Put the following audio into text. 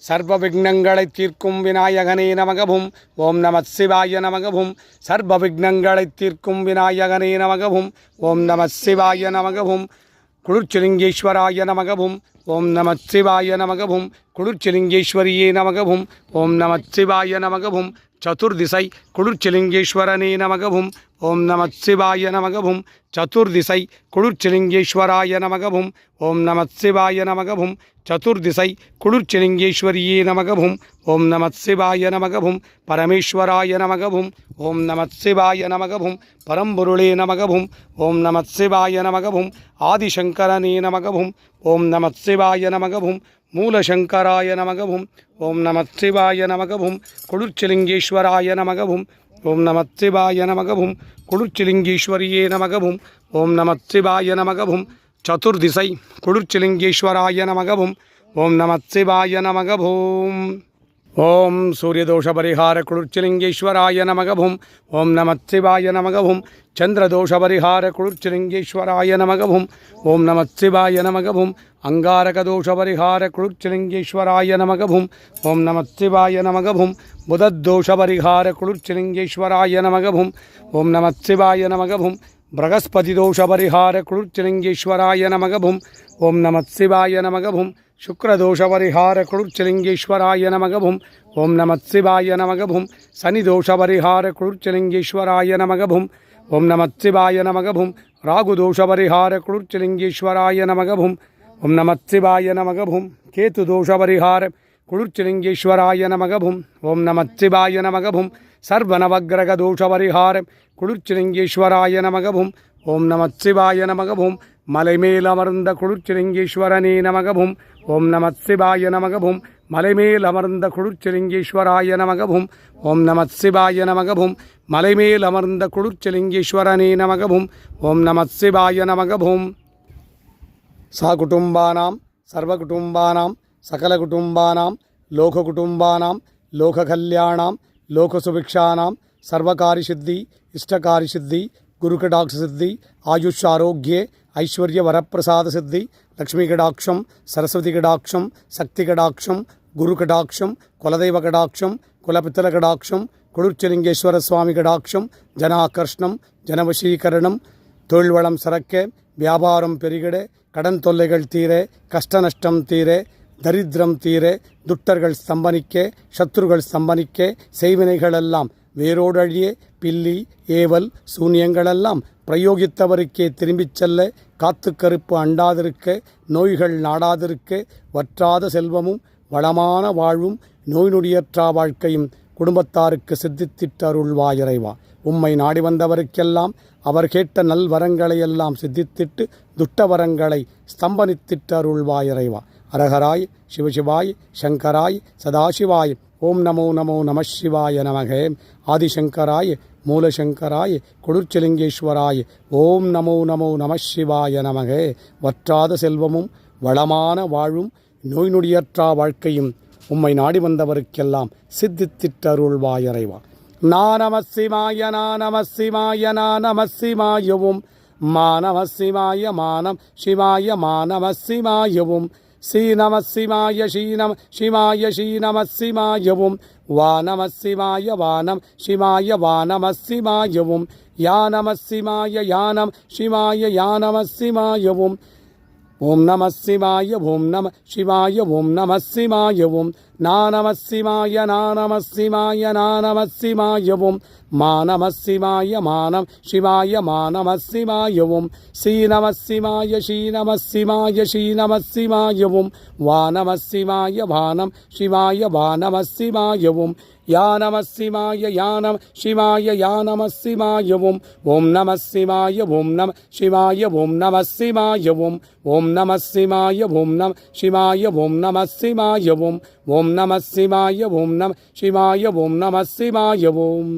சர்வ விக்னங்களை தீர்க்கும் விநாயகனே நமகவும். ஓம் நம சிவாய நமகவும். சர்வ விக்னங்களை தீர்க்கும் விநாயகனே நமகவும். ஓம் நம சிவாய நமகவும். குளிர்ச்சிலிங்கேஸ்வராய நமகவும். ஓம் நம சிவாய நமகவும். குளிர்ச்சிலிங்கேஸ்வரியே நமகவும். ஓம் நம சிவாய நமகவும். சதுர்திசை குளிர்ச்சிலிங்கேஸ்வரனே நமகவும். ஓம் நம சிவாய நமகவும். சதுர்திசை குளிர்ச்சிலிங்கேஸ்வராய நமகவும். ஓம் நம சிவாய நமகவும். சதுர்திசை குளிர்ச்சிலிங்கேஸ்வரியே நமகவும். ஓம் நம சிவாய நமகவும். பரமேஸ்வராய நமகவும். ஓம் நம சிவாய நமகவும். பரம்பொருளே நமகவும். ஓம் நம சிவாய நமகவும். ஆதிசங்கரனே நமகவும். ஓம் நம சிவாய நமகவும். மூலசங்கராய நமகவும். ஓம் நம சிவாய நமகவும். குளிர்ச்சிலிங்கேஸ்வராய நமகவும். ஓம் நம சிவாய நமகவும். குளிர்ச்சிலிங்கேஸ்வரியே நமகவும். ஓம் நம சிவாய நமகவும். சதுர்திசை குளிர்ச்சிலிங்கேஸ்வராய நமகவும். ஓம் நம சிவாய நமகவும். ஓம் சூரியதோஷ பரிகார குளிர்ச்சிலிங்கேஸ்வராய நமகவும். ஓம் நம சிவாய நமகவும். சந்திரதோஷ பரிகார குளிர்ச்சிலிங்கேஸ்வராய நமகவும். ஓம் நம சிவாய நமகவும். அங்காரகதோஷ பரிகார குளிர்ச்சிலிங்கேஸ்வராய நமகவும். ஓம் நம சிவாய நமகவும். புதத்தோஷ பரிகார குளிர்ச்சிலிங்கேஸ்வராய நமகவும். ஓம் நம சிவாய நமகவும். பிரகஸ்பதி தோஷ பரிகார குளிர்ச்சிலிங்கேஸ்வராய நமகவும். ஓம் நம சிவாய நமகவும். சுக்ரதோஷ பரிகார குளிர்ச்சிலிங்கேஸ்வராய நமகவும். ஓம் நம சிவாய நமகவும். சனிதோஷ பரிகார குளிர்ச்சிலிங்கேஸ்வராய நமகவும். ஓம் நம சிவாய நமகவும். ராகுதோஷ பரிகார குளிர்ச்சிலிங்கேஸ்வராய நமகவும். ஓம் நம சிவாய நமகவும். கேதுதோஷ பரிகார குளிர்ச்சிலிங்கேஸ்வராய நமகவும். ஓம் நம சிவாய நமகவும். சர்வநவக்கிரக தோஷ பரிகார குளிர்ச்சிலிங்கேஸ்வராய நமகவும். ஓம் நம சிவாய நமகவும். மலைமேல் அமர்ந்த குளிர்ச்சிலிங்கேஸ்வரனே நமகவும். ஓம் நம சிவாய நமகவும். மலைமேல் அமர்ந்த குளிர்ச்சிலிங்கேஸ்வராய நமகவும். ஓம் நம சிவாய நமகவும். மலைமேல் அமர்ந்த குளிர்ச்சிலிங்கேஸ்வரனே நமகவும். ஓம் நம சிவாய நமகவும். சகுடும்பானாம் சர்வகுடும்பானாம் சகலகுடும்பானாம் லோககுடும்பானாம் லோககல்யாணாம் லோகசுபிக்ஷானாம் சர்வகாரிசித்தி இஷ்டகாரிசித்தி குருகடாட்சசித்தி ஆயுஷ் ஆரோக்கியே ஐஸ்வர்ய வரப்பிரசாத சித்தி லக்ஷ்மி கடாட்சம் சரஸ்வதி கடாட்சம் சக்தி கடாட்சம் குரு கடாட்சம் குலதெய்வ கடாட்சம் குலபித்தல கடாட்சம் குளிர்ச்சிலிங்கேஸ்வர சுவாமி கடாட்சம் ஜனாகர்ஷ்ணம் ஜனவசீகரணம் தொழில் வளம் சிறக்க வியாபாரம் பெருகிட கடன் தொல்லைகள் தீர கஷ்ட நஷ்டம் தீர தரித்திரம் தீர துட்டர்கள் ஸ்தம்பனிக்க சத்ருகள் ஸ்தம்பனிக்க செய்வினைகளெல்லாம் வேரோடு அழிய பில்லி ஏவல் சூன்யங்களெல்லாம் பிரயோகித்தவருக்கே திரும்பிச் செல்ல காத்து கருப்பு அண்டாதிருக்க நோய்கள் நாடாதிருக்க வற்றாத செல்வமும் வளமான வாழ்வும் நோய் நொடியற்றா வாழ்க்கையும் குடும்பத்தாருக்கு சித்தித்திட்டு அருள்வாயிறைவா. உம்மை நாடி வந்தவருக்கெல்லாம் அவர் கேட்ட நல்வரங்களையெல்லாம் சித்தித்திட்டு துட்டவரங்களை ஸ்தம்பனித்திட்டு அருள்வாயிறைவா. அரகராய் சிவசிவாய் சங்கராய் சதாசிவாய். ஓம் நமோ நமோ நம சிவாய நமக. ஆதிசங்கராய் மூலசங்கராய் குளிர்ச்சிலிங்கேஸ்வராய். ஓம் நமோ நமோ நம சிவாய நமக. வற்றாத செல்வமும் வளமான வாழும் நோய் நொடியற்றா வாழ்க்கையும் உம்மை நாடி வந்தவருக்கெல்லாம் சித்தித்திட்டு அருள்வாயிறைவா. நம சிவாய நம சிவாய நம சிவாயவும் மா நம சிவாய மானம் சிவாய மா நம சிவாயவும் ஸ்ரீ நம சிவாய ஸ்ரீநம சிவாய ஸ்ரீ நம சிவாயவும் வா நம சிவாய வானம் சிவாய வா நம சிவாயவும் யா நம சிவாய யானம் சிவாய யா நம சிவாயவும் ஓம் நம சிவாய ஓம் நம சிவாய ஓம் நம சிவாயவும் நம சிவாய நம சிவாய நம சிவாயவும் மா நம சிவாய மானம் சிவாய மா நம சிவாயவும் ஸ்ரீ நம சிவாய ஸ்ரீ நம சிவாய ஸ்ரீ நம சிவாயவும் வா நம சிவாய வானம் சிவாய வா நம சிவாயவும் யா நம சிவாய யா நம சிவாய யா நம சிவாயவும் ஓம் நம சிவாய ஓம் நம சிவாய ஓம் நம சிவாயவும் ஓம் நம சிவாய ஓம் நம சிவாய ஓம் நம சிவாயவும் ஓம் நம சிவாய ஓம் நம சிவாய ஓம் நம சிவாயவும்.